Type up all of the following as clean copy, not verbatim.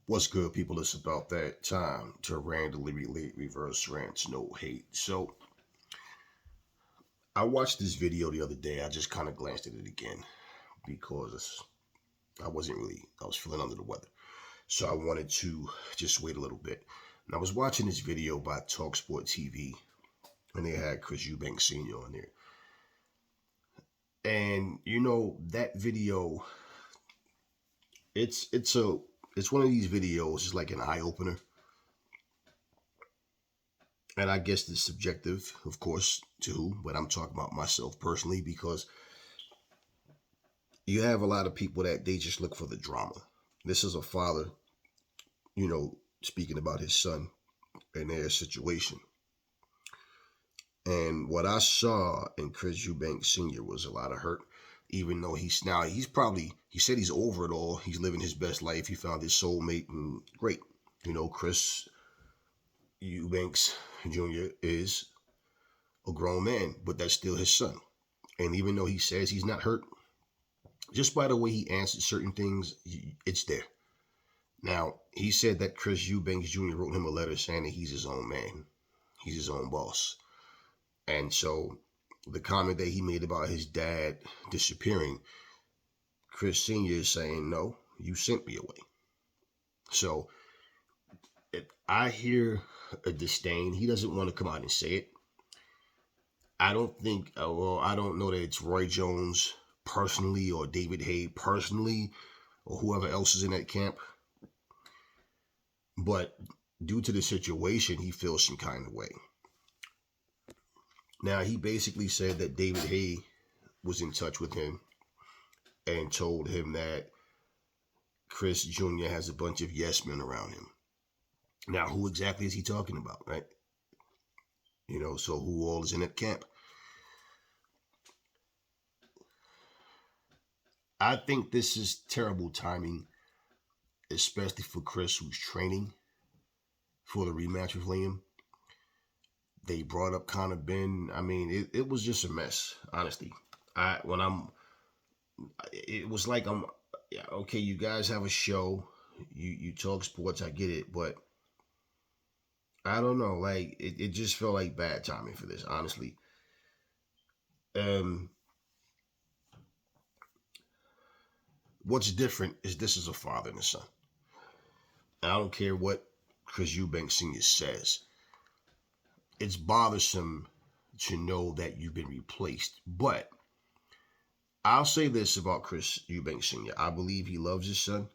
What's good, people? It's about that time to randomly relate reverse rants, no hate. So, I watched this video the other day. I just kind of glanced at it again because I was feeling under the weather. So, I wanted to just wait a little bit. And I was watching this video by TalkSports TV, and they had Chris Eubanks Sr. on there. And that video, it's it's a it's one of these videos, it's like an eye opener. And I guess it's subjective, of course, to who, but I'm talking about myself personally because you have a lot of people that they just look for the drama. This is a father, speaking about his son and their situation. And what I saw in Chris Eubanks Sr. was a lot of hurt, even though he said he's over it all. He's living his best life. He found his soulmate and great. Chris Eubanks Jr. is a grown man, but that's still his son. And even though he says he's not hurt, just by the way he answered certain things, it's there. Now, he said that Chris Eubanks Jr. wrote him a letter saying that he's his own man. He's his own boss. And so the comment that he made about his dad disappearing, Chris Sr. is saying, no, you sent me away. So I hear a disdain. He doesn't want to come out and say it. I don't know that it's Roy Jones personally or David Hay personally or whoever else is in that camp. But due to the situation, he feels some kind of way. Now, he basically said that David Hay was in touch with him and told him that Chris Jr. has a bunch of yes men around him. Now, who exactly is he talking about, right? So who all is in that camp? I think this is terrible timing, especially for Chris, who's training for the rematch with Liam. They brought up Conor Ben. I mean, it was just a mess, honestly. It was like yeah, okay, you guys have a show, you talk sports, I get it, but I don't know, like it just felt like bad timing for this, honestly. Um, what's different is this is a father and a son. And I don't care what Chris Eubanks Sr. says. It's bothersome to know that you've been replaced. But I'll say this about Chris Eubanks Sr. I believe he loves his son,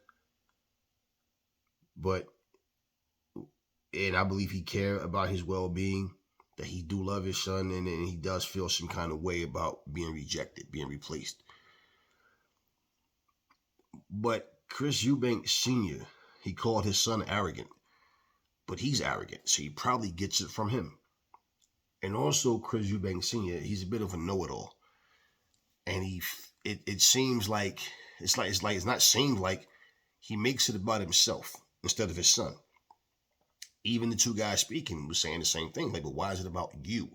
but and I believe he cares about his well-being, that he do love his son, and he does feel some kind of way about being rejected, being replaced. But Chris Eubanks Sr., he called his son arrogant, but he's arrogant, so he probably gets it from him. And also, Chris Eubanks Sr., he's a bit of a know-it-all, and it seems like it's not seemed like he makes it about himself instead of his son. Even the two guys speaking was saying the same thing. Like, but why is it about you?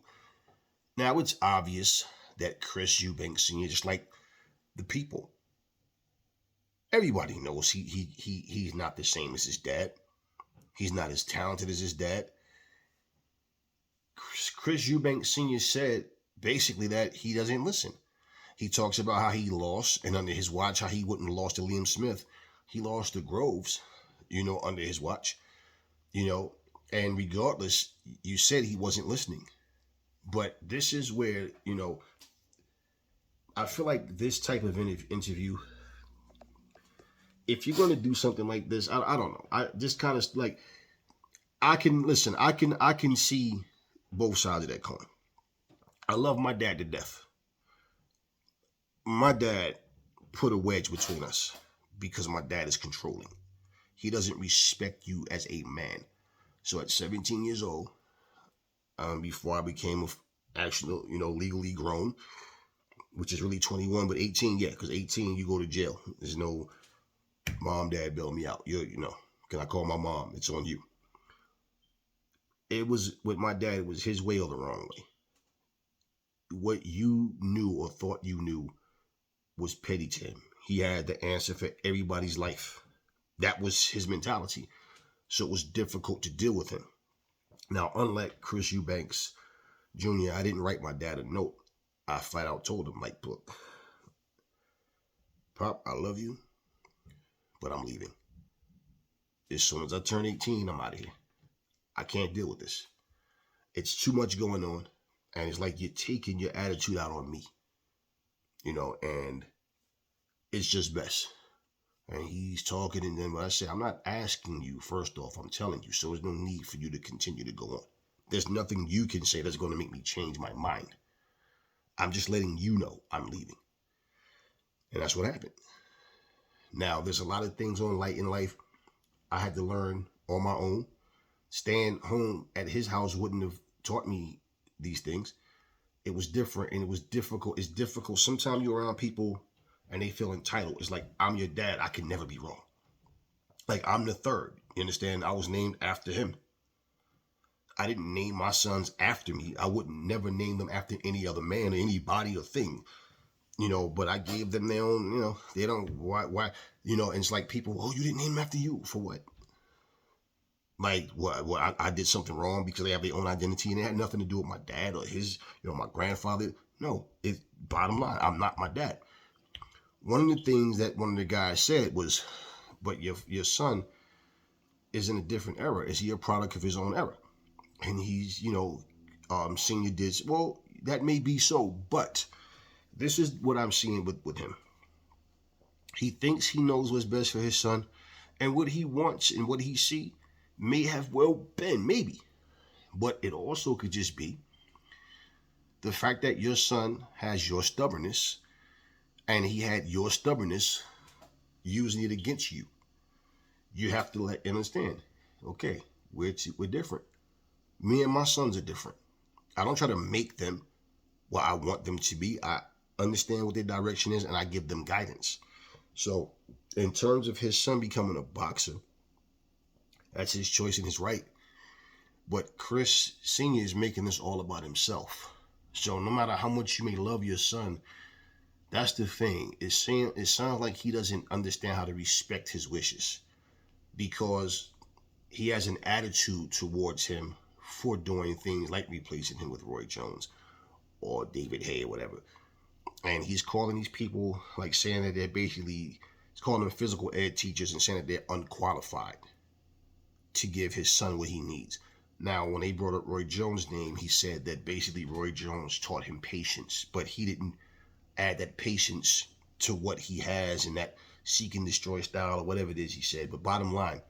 Now, it's obvious that Chris Eubanks Sr., just like the people, everybody knows he's not the same as his dad. He's not as talented as his dad. Chris Eubanks Sr. said basically that he doesn't listen. He talks about how he lost, and under his watch, how he wouldn't have lost to Liam Smith. He lost to Groves, under his watch. And regardless, you said he wasn't listening. But this is where, I feel like this type of interview, if you're going to do something like this, I don't know. I just kind of like, I can see both sides of that coin. I love my dad to death. My dad put a wedge between us because my dad is controlling. He doesn't respect you as a man. So at 17 years old, before I became actual, legally grown, which is really 21, but 18, yeah, because 18 you go to jail. There's no mom, dad bail me out. Can I call my mom? It's on you. It was with my dad. It was his way or the wrong way. What you knew or thought you knew was petty to him. He had the answer for everybody's life. That was his mentality. So it was difficult to deal with him. Now, unlike Chris Eubanks Jr., I didn't write my dad a note. I flat out told him, like, look, Pop, I love you, but I'm leaving. As soon as I turn 18, I'm out of here. I can't deal with this. It's too much going on. And it's like you're taking your attitude out on me, and it's just best. And he's talking, and then when I say, I'm not asking you, first off, I'm telling you, so there's no need for you to continue to go on. There's nothing you can say that's going to make me change my mind. I'm just letting you know I'm leaving. And that's what happened. Now, there's a lot of things in life I had to learn on my own. Staying home at his house wouldn't have taught me these things. It was different, and it was difficult. It's difficult. Sometimes you're around people and they feel entitled. It's like, I'm your dad. I can never be wrong. Like, I'm the third. You understand? I was named after him. I didn't name my sons after me. I would never name them after any other man or anybody or thing. But I gave them their own, they don't, why, and it's like people, oh, you didn't name them after you. For what? Like, what I did something wrong because they have their own identity and it had nothing to do with my dad or his, my grandfather. No, bottom line, I'm not my dad. One of the things that one of the guys said was, but your son is in a different era. Is he a product of his own era? And he's, Senior did, well, that may be so, but this is what I'm seeing with him. He thinks he knows what's best for his son, and what he wants and what he see may have well been, maybe. But it also could just be the fact that your son has your stubbornness, and he had your stubbornness using it against you. You have to understand, okay, we're different. Me and my sons are different. I don't try to make them what I want them to be. I understand what their direction is, and I give them guidance. So in terms of his son becoming a boxer, that's his choice and his right. But Chris Sr. is making this all about himself. So no matter how much you may love your son, that's the thing. It sounds like he doesn't understand how to respect his wishes, because he has an attitude towards him for doing things like replacing him with Roy Jones or David Hay or whatever. And he's calling these people, like, saying that they're basically, he's calling them physical ed teachers and saying that they're unqualified to give his son what he needs. Now, when they brought up Roy Jones' name, he said that basically Roy Jones taught him patience, but he didn't add that patience to what he has in that seek and destroy style or whatever it is he said. But bottom line,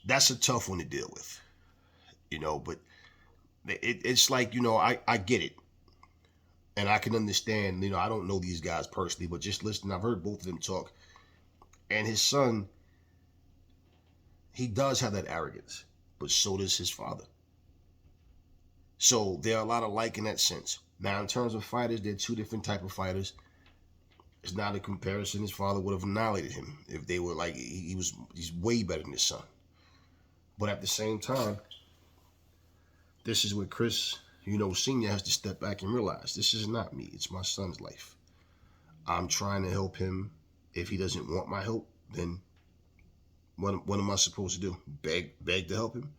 that's a tough one to deal with, but it's like, I get it. And I can understand, I don't know these guys personally, but just listening, I've heard both of them talk. And his son, he does have that arrogance, but so does his father. So there are a lot of like in that sense. Now, in terms of fighters, they're two different type of fighters. It's not a comparison. His father would have annihilated him if they were like, he's way better than his son. But at the same time, this is what Chris, Senior has to step back and realize, this is not me. It's my son's life. I'm trying to help him. If he doesn't want my help, then what am I supposed to do? Beg to help him?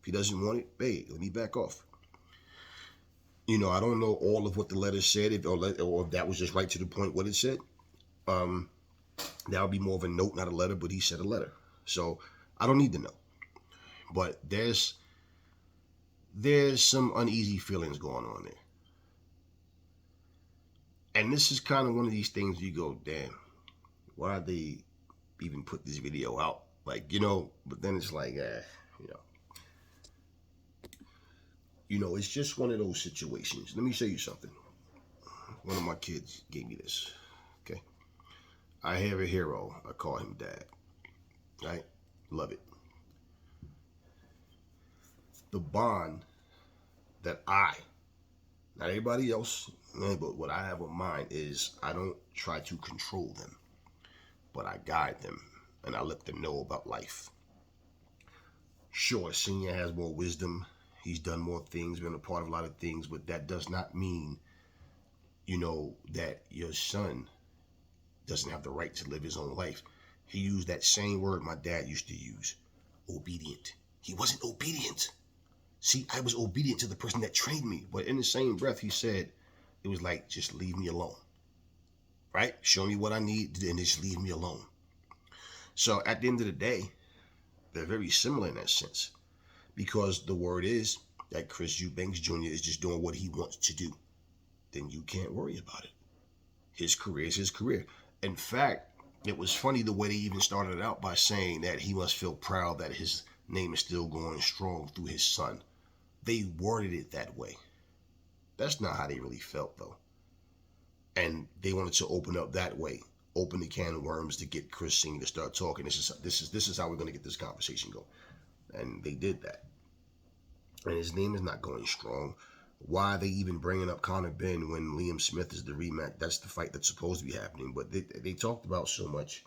If he doesn't want it, beg. Let me back off. I don't know all of what the letter said, or if that was just right to the point what it said. That would be more of a note, not a letter, but he said a letter. So I don't need to know. But there's some uneasy feelings going on there. And this is kind of one of these things you go, damn, why did they even put this video out? Like, but then it's like, it's just one of those situations. Let me show you something. One of my kids gave me this. Okay. I have a hero. I call him Dad. Right? Love it. The bond that not everybody else, but what I have in mind is I don't try to control them, but I guide them and I let them know about life. Sure, Senior has more wisdom. He's done more things, been a part of a lot of things, but that does not mean, that your son doesn't have the right to live his own life. He used that same word my dad used to use, obedient. He wasn't obedient. See, I was obedient to the person that trained me. But in the same breath, he said, it was like, just leave me alone. Right? Show me what I need and just leave me alone. So at the end of the day, they're very similar in that sense. Because the word is that Chris Eubanks Jr. is just doing what he wants to do. Then you can't worry about it. His career is his career. In fact, it was funny the way they even started it out by saying that he must feel proud that his name is still going strong through his son. They worded it that way. That's not how they really felt, though. And they wanted to open up that way, open the can of worms to get Chris Sr. to start talking. This is how we're going to get this conversation going. And they did that. And his name is not going strong. Why are they even bringing up Conor Benn when Liam Smith is the rematch? That's the fight that's supposed to be happening. But they talked about so much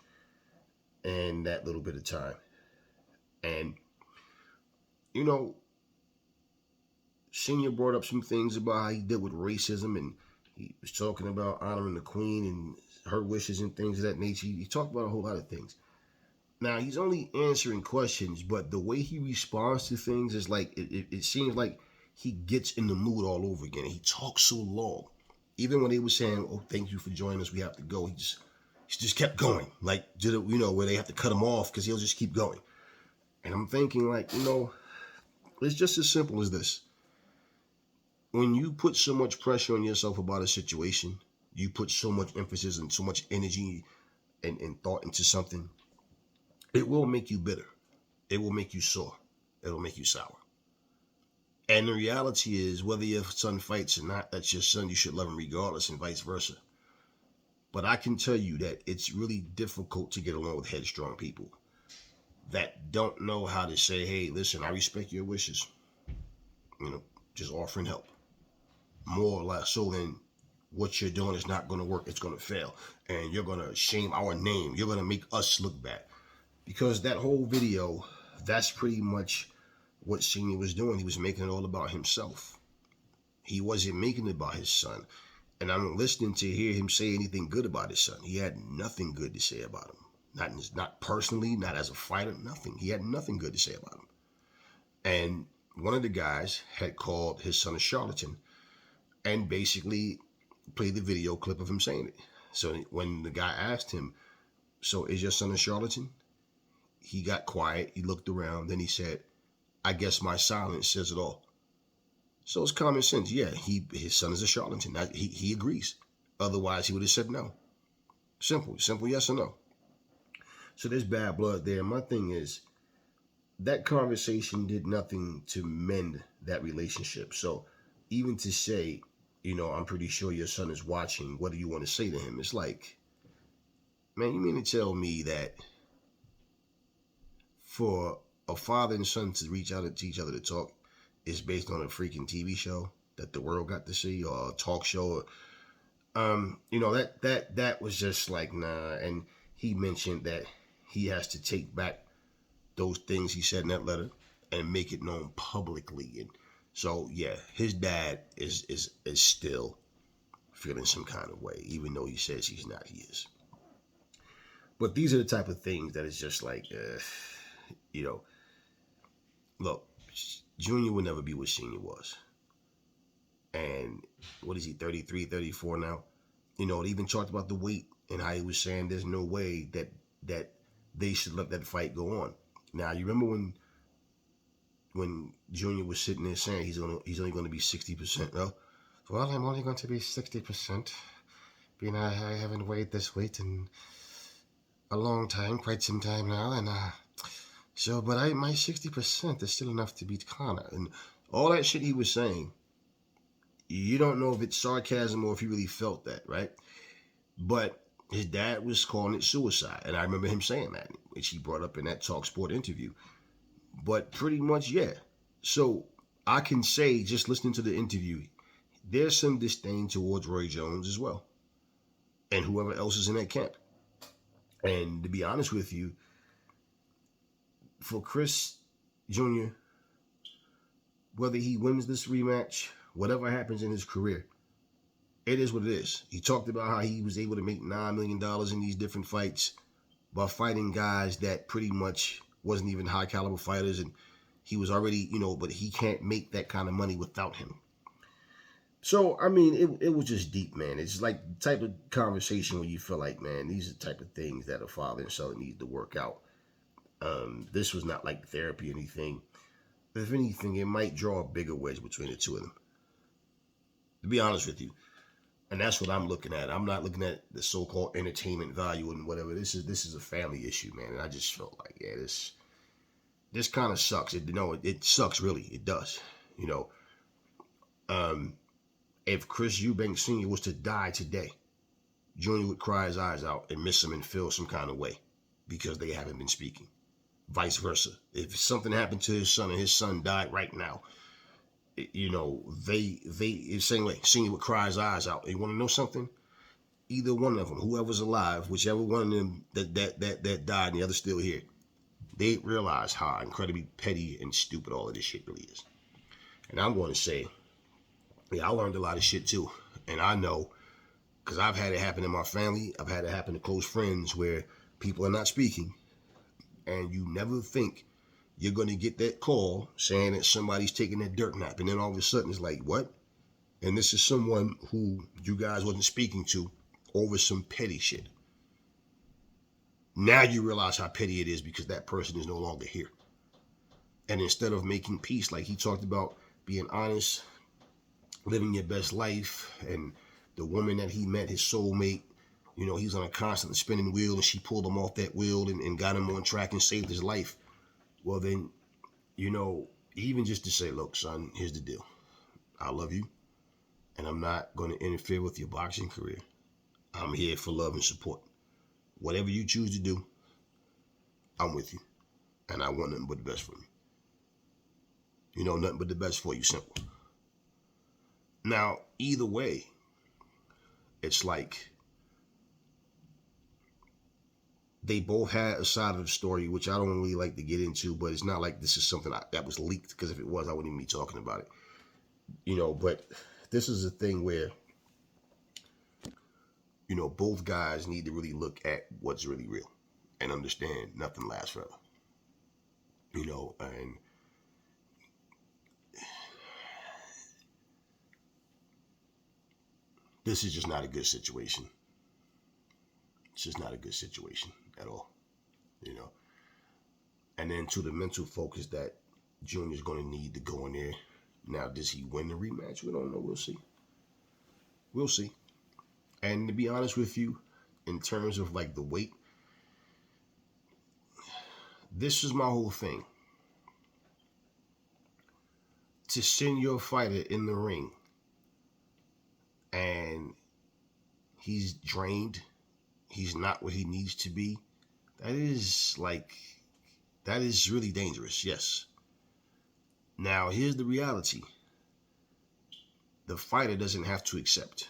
in that little bit of time. And, you know, Senior brought up some things about how he dealt with racism, and he was talking about honoring the queen and her wishes and things of that nature. He talked about a whole lot of things. Now, he's only answering questions, but the way he responds to things is like, it seems like he gets in the mood all over again. He talks so long. Even when they were saying, oh, thank you for joining us, we have to go, he just kept going. Like, you know, where they have to cut him off because he'll just keep going. And I'm thinking, like, you know, it's just as simple as this. When you put so much pressure on yourself about a situation, you put so much emphasis and so much energy and thought into something, it will make you bitter. It will make you sore. It will make you sour. And the reality is, whether your son fights or not, that's your son. You should love him regardless, and vice versa. But I can tell you that it's really difficult to get along with headstrong people that don't know how to say, hey, listen, I respect your wishes. You know, just offering help. More or less so than what you're doing is not going to work. It's going to fail. And you're going to shame our name. You're going to make us look bad. Because that whole video, that's pretty much what Senior was doing. He was making it all about himself. He wasn't making it about his son. And I'm listening to hear him say anything good about his son. He had nothing good to say about him. Not personally, not as a fighter, nothing. He had nothing good to say about him. And one of the guys had called his son a charlatan and basically played the video clip of him saying it. So when the guy asked him, so is your son a charlatan? He got quiet. He looked around. Then he said, I guess my silence says it all. So it's common sense. Yeah, his son is a charlatan. He agrees. Otherwise, he would have said no. Simple yes or no. So there's bad blood there. My thing is, that conversation did nothing to mend that relationship. So even to say, you know, I'm pretty sure your son is watching, what do you want to say to him? It's like, man, you mean to tell me that for a father and son to reach out to each other to talk is based on a freaking TV show that the world got to see, or a talk show? You know, that was just like, nah. And he mentioned that he has to take back those things he said in that letter and make it known publicly. And so, yeah, his dad is still feeling some kind of way, even though he says he's not. He is. But these are the type of things that is just like, you know, look, Junior will never be what Senior was. And what is he, 33, 34 now? You know, they even talked about the weight and how he was saying there's no way that they should let that fight go on. Now, you remember when Junior was sitting there saying he's only going to be 60%? No? Well, I'm only going to be 60%. Being I haven't weighed this weight in a long time, quite some time now, and so, but my 60% is still enough to beat Conor. And all that shit he was saying, you don't know if it's sarcasm or if he really felt that, right? But his dad was calling it suicide. And I remember him saying that, which he brought up in that TalkSports interview. But pretty much, yeah. So I can say, just listening to the interview, there's some disdain towards Roy Jones as well. And whoever else is in that camp. And to be honest with you, for Chris Jr., whether he wins this rematch, whatever happens in his career, it is what it is. He talked about how he was able to make $9 million in these different fights. by fighting guys that pretty much wasn't even high caliber fighters, and he was already, but he can't make that kind of money without him. So, I mean, it was just deep, man. It's like the type of conversation where you feel like, man, these are the type of things that a father and son need to work out. This was not like therapy or anything. If anything, it might draw a bigger wedge between the two of them, to be honest with you. And that's what I'm looking at. I'm not looking at the so-called entertainment value and whatever. This is a family issue, man. And I just felt like, yeah, this kind of sucks. It sucks, really. It does. You know, um, if Chris Eubanks Sr. was to die today, Junior would cry his eyes out and miss him and feel some kind of way because they haven't been speaking. Vice versa. If something happened to his son and his son died right now, they the same way. Senior would cry his eyes out. You want to know something? Either one of them, whoever's alive, whichever one of them that died and the other's still here, they realize how incredibly petty and stupid all of this shit really is. And I'm going to say, yeah, I learned a lot of shit too. And I know, because I've had it happen in my family. I've had it happen to close friends where people are not speaking. And you never think you're going to get that call saying that somebody's taking that dirt nap. And then all of a sudden it's like, what? And this is someone who you guys wasn't speaking to over some petty shit. Now you realize how petty it is because that person is no longer here. And instead of making peace, like he talked about, being honest, living your best life, and the woman that he met, his soulmate, he's on a constant spinning wheel and she pulled him off that wheel and got him on track and saved his life. Well, then, even just to say, look, son, here's the deal. I love you, and I'm not going to interfere with your boxing career. I'm here for love and support. Whatever you choose to do, I'm with you, and I want nothing but the best for you. Nothing but the best for you, simple. Now, either way, it's like they both had a side of the story, which I don't really like to get into, but it's not like this is something that was leaked, because if it was, I wouldn't even be talking about it. But this is a thing where, both guys need to really look at what's really real and understand nothing lasts forever. And this is just not a good situation. It's just not a good situation at all, And then to the mental focus that Junior's going to need to go in there. Now, does he win the rematch? We don't know. We'll see. We'll see. And to be honest with you, in terms of like the weight, this is my whole thing. To send your fighter in the ring and he's drained, he's not where he needs to be, that is really dangerous, yes. Now, here's the reality. The fighter doesn't have to accept.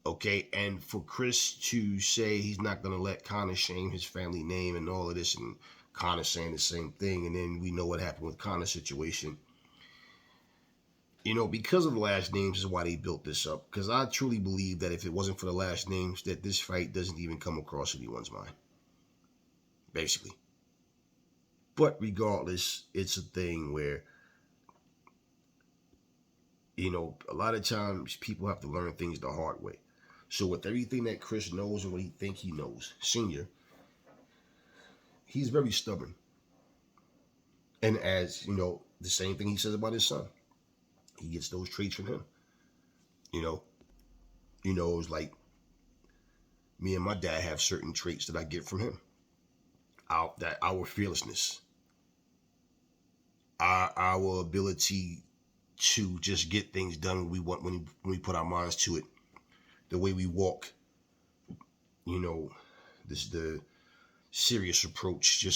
Okay, and for Chris to say he's not going to let Conor shame his family name and all of this, and Conor saying the same thing, and then we know what happened with Conor's situation. Because of the last names is why they built this up. Because I truly believe that if it wasn't for the last names, that this fight doesn't even come across anyone's mind. Basically. But regardless, it's a thing where, a lot of times people have to learn things the hard way. So with everything that Chris knows and what he thinks he knows, Senior, he's very stubborn. And as, the same thing he says about his son. He gets those traits from him. It's like me and my dad have certain traits that I get from him. Our fearlessness, our ability to just get things done when we want, when we put our minds to it. The way we walk, this the serious approach,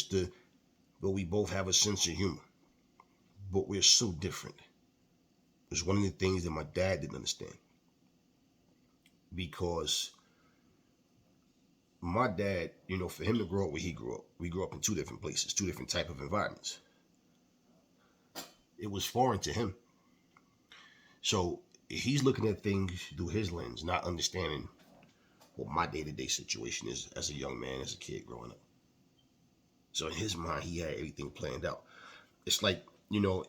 but we both have a sense of humor. But we're so different. It's one of the things that my dad didn't understand. Because my dad, for him to grow up where he grew up, we grew up in two different places, two different type of environments. It was foreign to him. So he's looking at things through his lens, not understanding what my day-to-day situation is as a young man, as a kid growing up. So in his mind, he had everything planned out. It's like,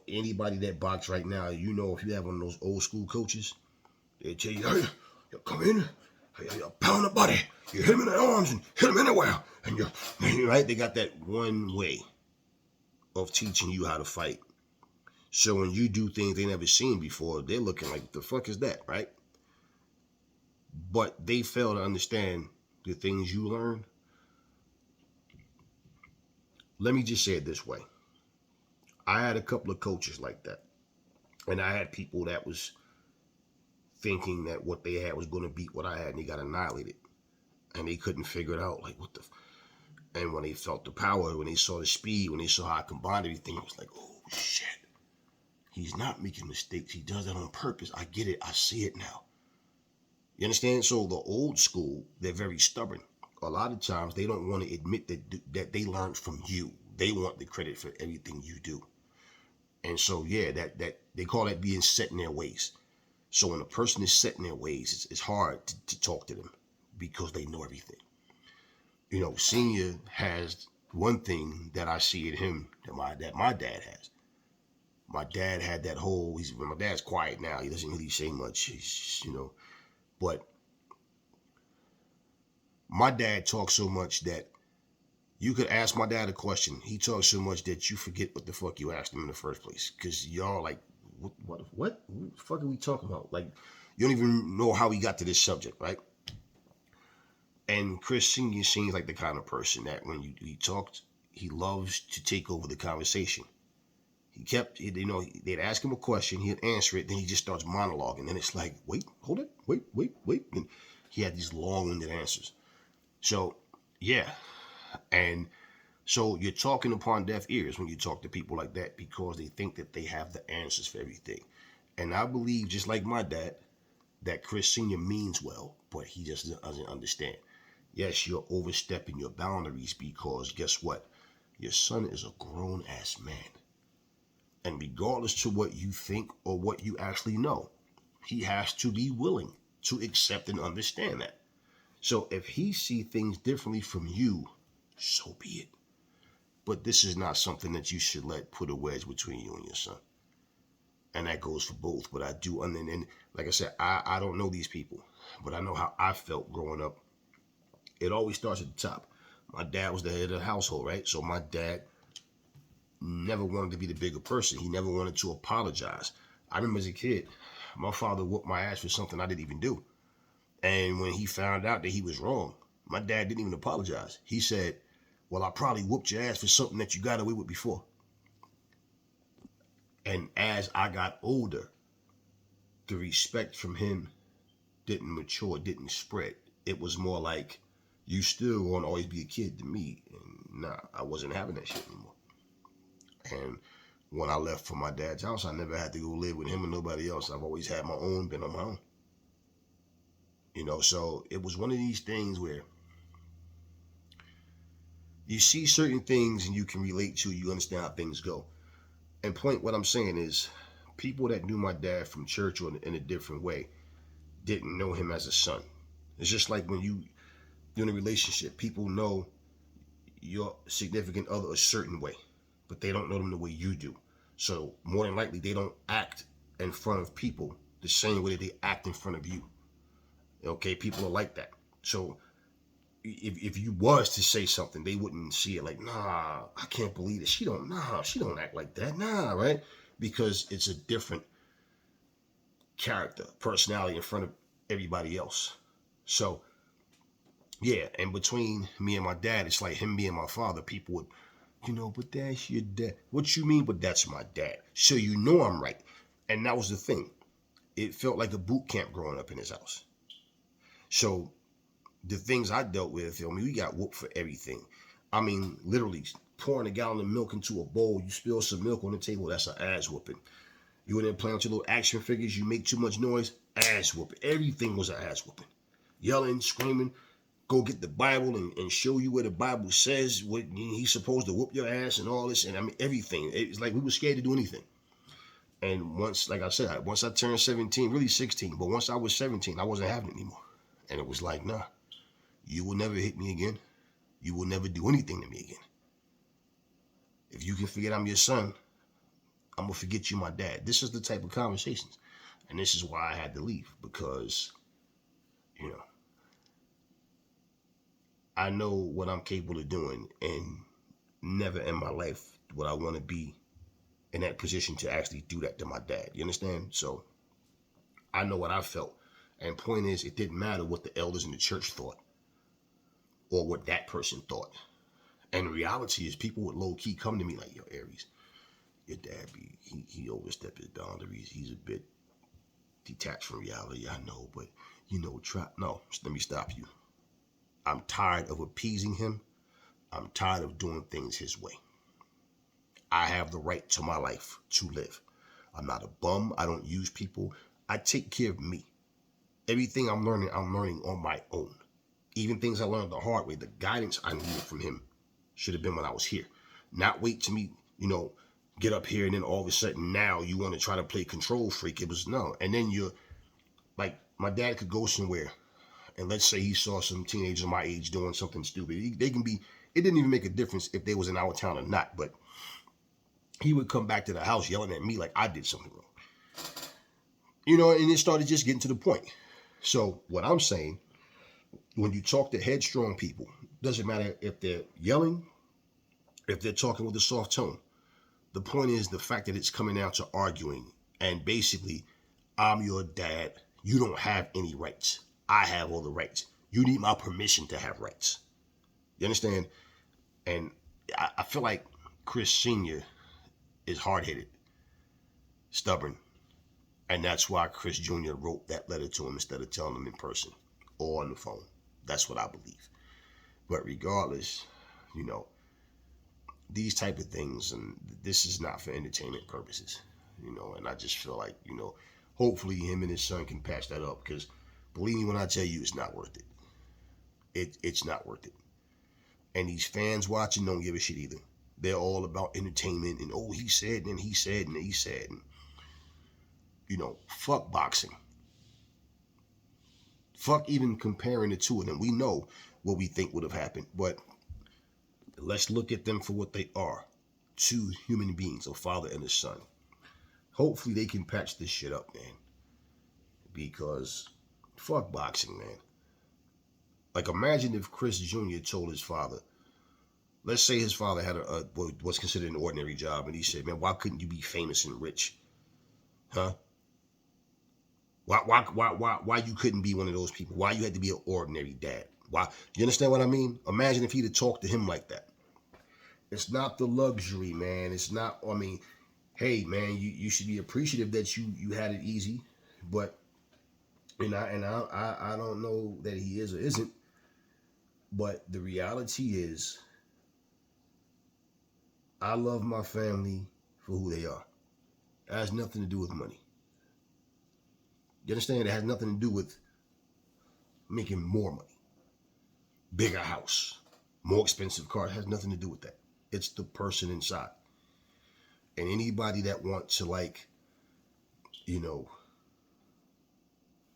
anybody that box right now, if you have one of those old school coaches, they tell you, hey, you come in, you pound the body, you hit him in the arms and hit him anywhere. And right? They got that one way of teaching you how to fight. So when you do things they never seen before, they're looking like, the fuck is that, right? But they fail to understand the things you learn. Let me just say it this way. I had a couple of coaches like that. And I had people that was thinking that what they had was going to beat what I had, and they got annihilated. And they couldn't figure it out. Like, what the... And when they felt the power, when they saw the speed, when they saw how I combined everything, it was like, oh, shit. He's not making mistakes. He does that on purpose. I get it. I see it now. You understand? So the old school, they're very stubborn. A lot of times, they don't want to admit that they learned from you. They want the credit for everything you do. And so, yeah, that they call that being set in their ways. So when a person is set in their ways, it's hard to talk to them because they know everything. Senior has one thing that I see in him that my dad has. My dad had that whole, my dad's quiet now. He doesn't really say much. He's, but my dad talks so much that you could ask my dad a question. He talks so much that you forget what the fuck you asked him in the first place. Because y'all like, what the fuck are we talking about? Like, you don't even know how he got to this subject, right? And Chris Sr. seems like the kind of person that when he talks, he loves to take over the conversation. They'd ask him a question, he'd answer it, then he just starts monologuing. And it's like, wait, hold it, wait. And he had these long-winded answers. So, yeah. And so you're talking upon deaf ears when you talk to people like that because they think that they have the answers for everything. And I believe, just like my dad, that Chris Sr. means well, but he just doesn't understand. Yes, you're overstepping your boundaries because guess what? Your son is a grown-ass man. And regardless to what you think or what you actually know, he has to be willing to accept and understand that. So if he sees things differently from you, so be it. But this is not something that you should let put a wedge between you and your son. And that goes for both. But I do, and like I said, I don't know these people, but I know how I felt growing up. It always starts at the top. My dad was the head of the household, right? So my dad never wanted to be the bigger person. He never wanted to apologize. I remember as a kid, my father whooped my ass for something I didn't even do. And when he found out that he was wrong, my dad didn't even apologize. He said, well, I probably whooped your ass for something that you got away with before. And as I got older, the respect from him didn't mature, didn't spread. It was more like, you still want to always be a kid to me. And nah, I wasn't having that shit anymore. And when I left from my dad's house, I never had to go live with him or nobody else. I've always had my own, been on my own. So it was one of these things where you see certain things and you can relate to, you understand how things go. And what I'm saying is, people that knew my dad from church or in a different way didn't know him as a son. It's just like when you're in a relationship, people know your significant other a certain way, but they don't know them the way you do. So more than likely, they don't act in front of people the same way that they act in front of you. Okay, people are like that. So if you was to say something, they wouldn't see it like, nah, I can't believe it. She don't act like that. Nah, right? Because it's a different character, personality in front of everybody else. So, yeah, and between me and my dad, it's like him being my father. People would, but that's your dad. What you mean, but that's my dad? So I'm right. And that was the thing. It felt like a boot camp growing up in his house. So the things I dealt with, we got whooped for everything. I mean, literally pouring a gallon of milk into a bowl, you spill some milk on the table, that's an ass whooping. You in there playing with your little action figures, you make too much noise, ass whooping. Everything was an ass whooping. Yelling, screaming, go get the Bible and show you where the Bible says what he's supposed to whoop your ass and all this. And everything. It's like we were scared to do anything. And once, like I said, once I turned 17, really 16, but once I was 17, I wasn't having it anymore. And it was like, nah. You will never hit me again. You will never do anything to me again. If you can forget I'm your son, I'm going to forget you my dad. This is the type of conversations. And this is why I had to leave, because, you know, I know what I'm capable of doing, and never in my life would I want to be in that position to actually do that to my dad. You understand? So I know what I felt. And point is, it didn't matter what the elders in the church thought or what that person thought. And the reality is, people would low key come to me like, yo, Aries, your dad, he overstepped his boundaries. He's a bit detached from reality. I know, but no, let me stop you. I'm tired of appeasing him. I'm tired of doing things his way. I have the right to my life to live. I'm not a bum. I don't use people. I take care of me. Everything I'm learning on my own. Even things I learned the hard way, the guidance I needed from him should have been when I was here. Not wait to me, get up here and then all of a sudden now you want to try to play control freak. It was no. And then you're like, my dad could go somewhere and let's say he saw some teenagers my age doing something stupid. They can be, it didn't even make a difference if they was in our town or not, but he would come back to the house yelling at me like I did something wrong. And it started just getting to the point. So what I'm saying, when you talk to headstrong people, doesn't matter if they're yelling, if they're talking with a soft tone. The point is the fact that it's coming down to arguing, and basically, I'm your dad. You don't have any rights. I have all the rights. You need my permission to have rights. You understand? And I feel like Chris Sr. is hard-headed, stubborn, and that's why Chris Jr. wrote that letter to him instead of telling him in person or on the phone. That's what I believe. But regardless, these type of things, and this is not for entertainment purposes, and I just feel like, hopefully him and his son can patch that up, because believe me when I tell you, it's not worth it. It's not worth it. And these fans watching don't give a shit either. They're all about entertainment and, oh, he said, and he said, and he said, and, fuck boxing. Fuck even comparing the two of them. We know what we think would have happened, but let's look at them for what they are. Two human beings, a father and a son. Hopefully they can patch this shit up, man. Because fuck boxing, man. Like, imagine if Chris Jr. told his father, let's say his father had what's considered an ordinary job, and he said, man, why couldn't you be famous and rich? Huh? Why you couldn't be one of those people? Why you had to be an ordinary dad? Why? You understand what I mean? Imagine if he'd have talked to him like that. It's not the luxury, man. It's not, hey, man, you should be appreciative that you had it easy, but, I don't know that he is or isn't, but the reality is, I love my family for who they are. It has nothing to do with money. You understand? It has nothing to do with making more money, bigger house, more expensive car. It has nothing to do with that. It's the person inside. And anybody that wants to,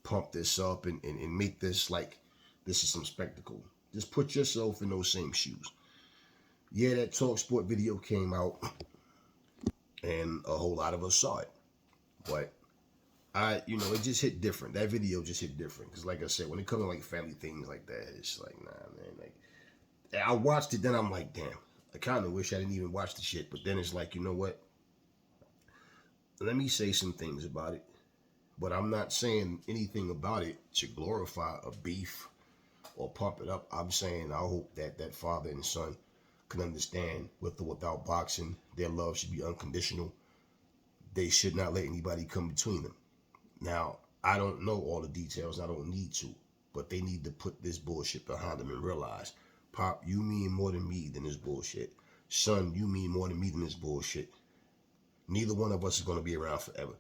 pump this up and make this like this is some spectacle, just put yourself in those same shoes. Yeah, that TalkSports video came out and a whole lot of us saw it. But it just hit different. That video just hit different. Because like I said, when it comes to like family things like that, it's like, nah, man. Like, I watched it, then I'm like, damn. I kind of wish I didn't even watch the shit. But then it's like, you know what? Let me say some things about it. But I'm not saying anything about it to glorify a beef or pump it up. I'm saying I hope that father and son can understand, with or without boxing, their love should be unconditional. They should not let anybody come between them. Now, I don't know all the details. I don't need to. But they need to put this bullshit behind them and realize, Pop, you mean more to me than this bullshit. Son, you mean more to me than this bullshit. Neither one of us is going to be around forever.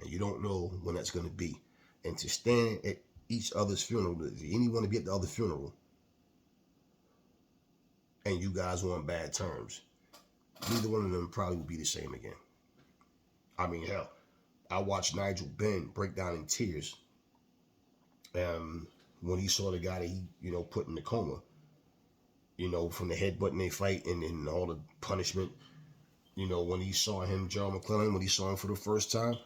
And you don't know when that's going to be. And to stand at each other's funeral, if anyone to be at the other funeral, and you guys were on bad terms, neither one of them probably will be the same again. I mean, hell, I watched Nigel Benn break down in tears when he saw the guy that he, put in the coma, from the headbutting they fight and all the punishment, when he saw him, John McClellan, when he saw him for the first time,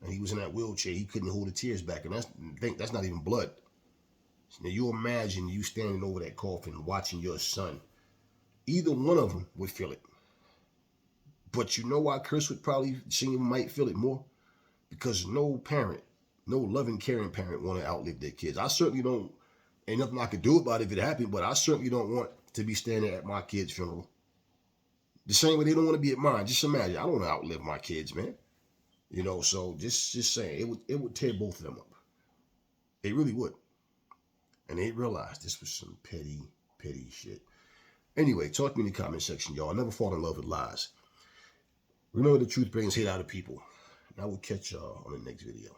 and he was in that wheelchair, he couldn't hold the tears back. And that's not even blood. Now you imagine you standing over that coffin watching your son. Either one of them would feel it. But you know why Chris would probably Senior might feel it more? Because no parent, no loving, caring parent want to outlive their kids. I certainly don't. Ain't nothing I could do about it if it happened, but I certainly don't want to be standing at my kid's funeral. The same way they don't want to be at mine. Just imagine, I don't want to outlive my kids, man. So just saying, it would tear both of them up. It really would. And they realized this was some petty, petty shit. Anyway, talk to me in the comment section, y'all. Never fall in love with lies. Remember, the truth brings hate out of people. And I will catch y'all on the next video.